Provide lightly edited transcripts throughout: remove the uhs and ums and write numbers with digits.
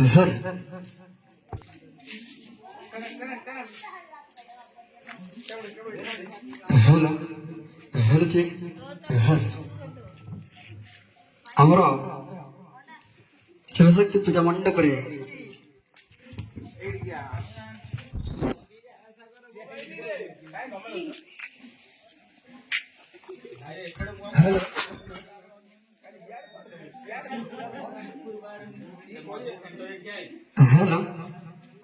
Hello hello check ଆମର ଶିବଶକ୍ତି ପୂଜା ମଣ୍ଡପରେ hello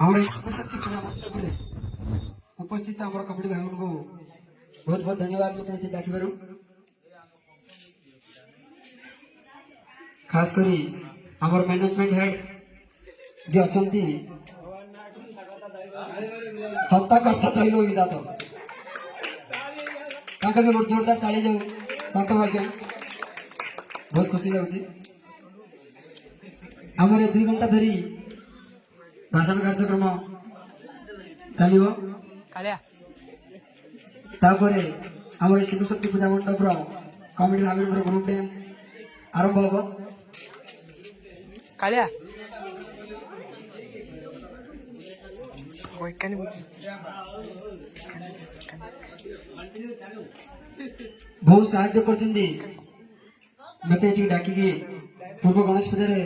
ଆମର ଶିବଶକ୍ତି ପୂଜା ମଣ୍ଡପରେ ଉପସ୍ଥିତ ଆମର କମିଟି ଭାଇମାନଙ୍କୁ ବହୁତ ବହୁତ ଧନ୍ୟବାଦ ମୋତେ ଡାକିବାରୁ। खास करी आमर मैनेजमेंट हेड जी अच्छा हत्या करता तो विदा तो भी गोटे जोरदार ताली जाऊ सत भाग्य बहुत खुशी लगे। आमर 2 घंटा धरी भाषण कार्यक्रम चलो आमर शिवशक्ति पूजा मंडप कमिटी भाई ग्रुप डांस आरंभ हम कालिया बहुत साहाଯ୍य करछिंदी मते एठी डाकी के पूर्व गणेश पूजा रे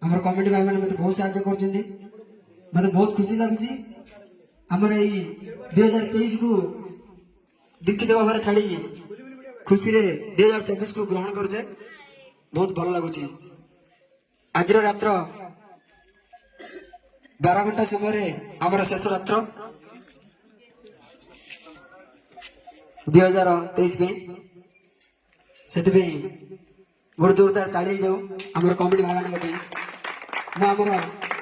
हमर कमिटी भाई माने मते बहुत साहाଯ୍य करछिंदी मते बहुत खुशी लागुची। हमर एई 2023 को दीक्षित भाବରେ छाड़ी खुशी रे 2024 को ग्रहण करछे बहुत भल लगुची। आज रात्र 12 घंटा समय आमर शेष रात्र 2023 से गोटे जोरदार ताड़ी जाऊ आम कमिटी भाई मान मुझे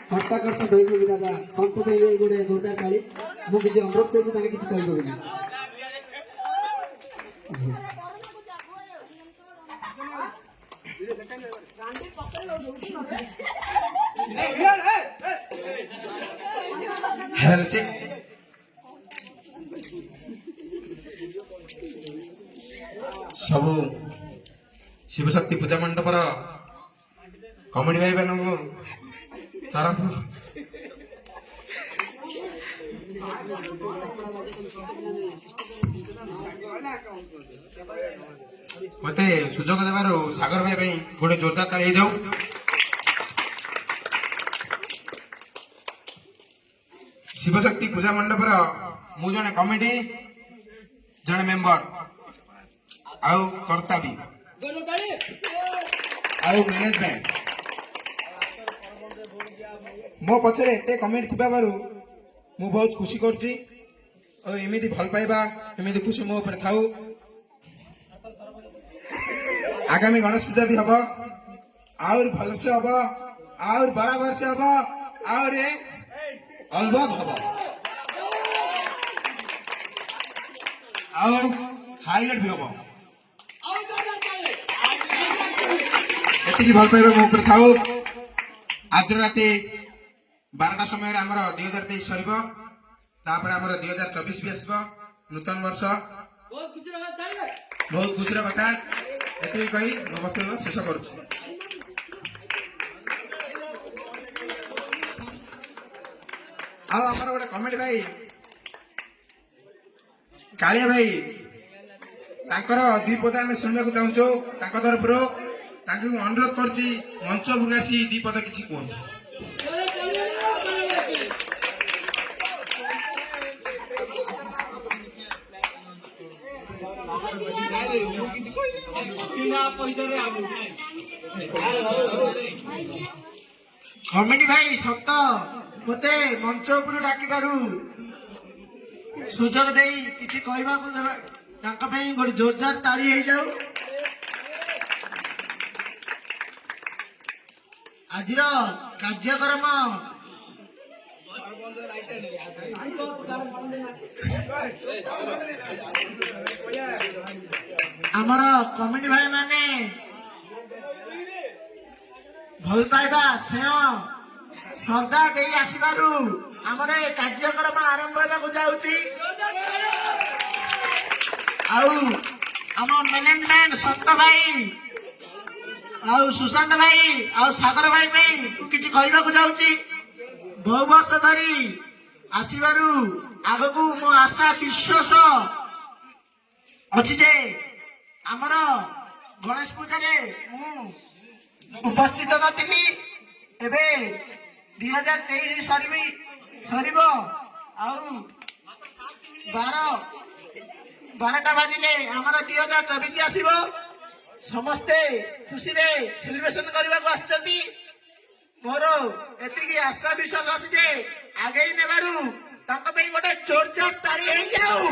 हर्ताकर्ता दैव दादा सत गोटे जोरदार ताड़ी मुझे किसी अनुरोध कर सब शिवशक्ति पूजा मंडपर कमिटी भाई मान तरफ मत सुजोग देवर सागर भाई गोटे जोरदार ताली जाऊ। शिवशक्ति पूजा मंडपर मु जने कमिटी जने मेंबर आउ कर्ता भी आउ मैनेजमेंट मो पछरे एते कमिटी थिबा बारू मु बहुत खुशी करछि और एमिति भल पाइबा एमिति खुशी मो ऊपर थाउ। आगामी गणेश पूजा भी हबो और भल से हबो और बराबर से हबो और अलबद हबो और हाईलाइट भी हबो एतिकी भल पाइबा मो ऊपर थाउ। आज राते 12टा समय आमर 2023 सरब तापर आमर 2024 भी आसब नूतन वर्ष बहुत खुशी कथा एतिकी कही मो वक्तव्य शेष करुछि। आमर गोटे कमिटी भाई कालिया भाई तांकर 2 पद आम शुणा चाहूँ तरफ अनुरोध करछि मंच भुलासी 2 पद किसी कहूँ। कमिटी भाई सत मते मंच उपर डाकी सुजोग दे किसी कहवा गोटे जोरदार ताली हो जाऊ। आज कार्यक्रम आमर कमिटी भाई माने भल पाइबा स्नेह श्रद्धा दे आसबारू आमर ए कार्यक्रम आरंभ होगा जाऊँगी। आम मैनेजमेंट सत भाई ଆଉ ସୁଶାନ୍ତ ଭାଇ ଆଉ ସାଗର ଭାଇ ପାଇଁ କିଛି କହିବାକୁ ଯାଉଛି। ବହୁ ବର୍ଷ ଧରି ଆସିବାରୁ ଆଗକୁ ମୋ ଆଶା ବିଶ୍ୱାସ ଅଛି ଯେ ଆମର ଗଣେଶ ପୂଜାରେ ମୁଁ ଉପସ୍ଥିତ ନଥିଲି। ଏବେ 2023 ସରିବ ଆଉ 12ଟା ବାଜିଲେ ଆମର 2024 ଆସିବ। ସମସ୍ତେ ଖୁସିରେ ସେଲିବ୍ରେସନ କରିବାକୁ ଆସିଛନ୍ତି। ମୋର ଏତିକି ଆଶା ବିଶ୍ୱାସ ଅଛି ଯେ ଆଗେଇ ନେବାରୁ ତାଙ୍କ ପାଇଁ ଗୋଟେ ଜୋରଦାର ତାଳି ହେଇଯାଉ।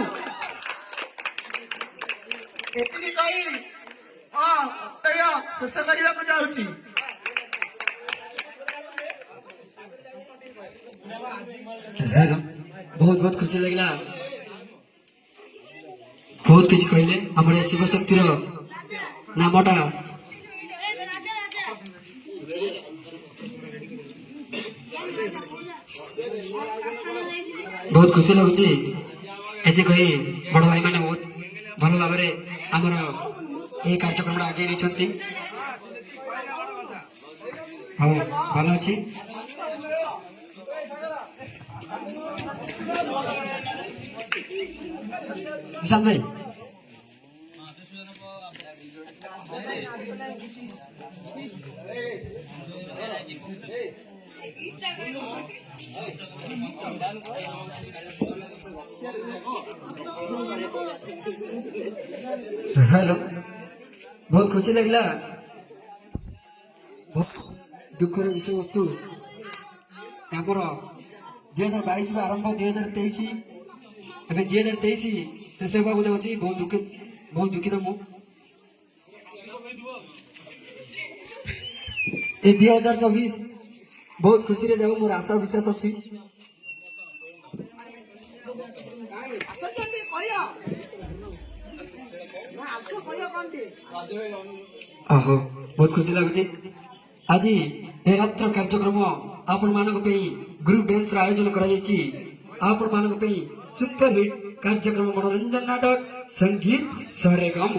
ଏତିକି କହି ବକ୍ତବ୍ୟ ଶେଷ କରିବାକୁ ଯାଉଛି। हेलो बहुत बहुत खुशी लगला बहुत किसी कहले हमर शिव शक्तिर नामटा बहुत खुशी लगुची एते कही बड़ भाई माने बहुत भल भाव आमर ये कार्यक्रम आगे नहीं हाँ भल अच्छी सुशांत भाई हेलो बहुत खुशी लगला दुखर विषय वस्तु आमर 2022 आरंभ 2023 ଏବେ 2023 ଶେଷ ହେବାକୁ ଯାଉଛି। ବହୁତ ଦୁଃଖିତ ମୁଁ ଏ 2024 ବହୁତ ଖୁସିରେ ଯାଉ ମୋର ଆଶା ବିଶ୍ୱାସ ଅଛି। ଓହୋ ବହୁତ ଖୁସି ଲାଗୁଛି। ଆଜି ଏ ରାତ୍ର କାର୍ଯ୍ୟକ୍ରମ ଆପଣ ମାନଙ୍କ ପାଇଁ ଗ୍ରୁପ ଡ୍ୟାନ୍ସର ଆୟୋଜନ କରାଯାଇଛି। ଆପଣ ମାନଙ୍କ ପାଇଁ सुपर हिट कार्यक्रम मनोरंजन नाटक संगीत सरेगम।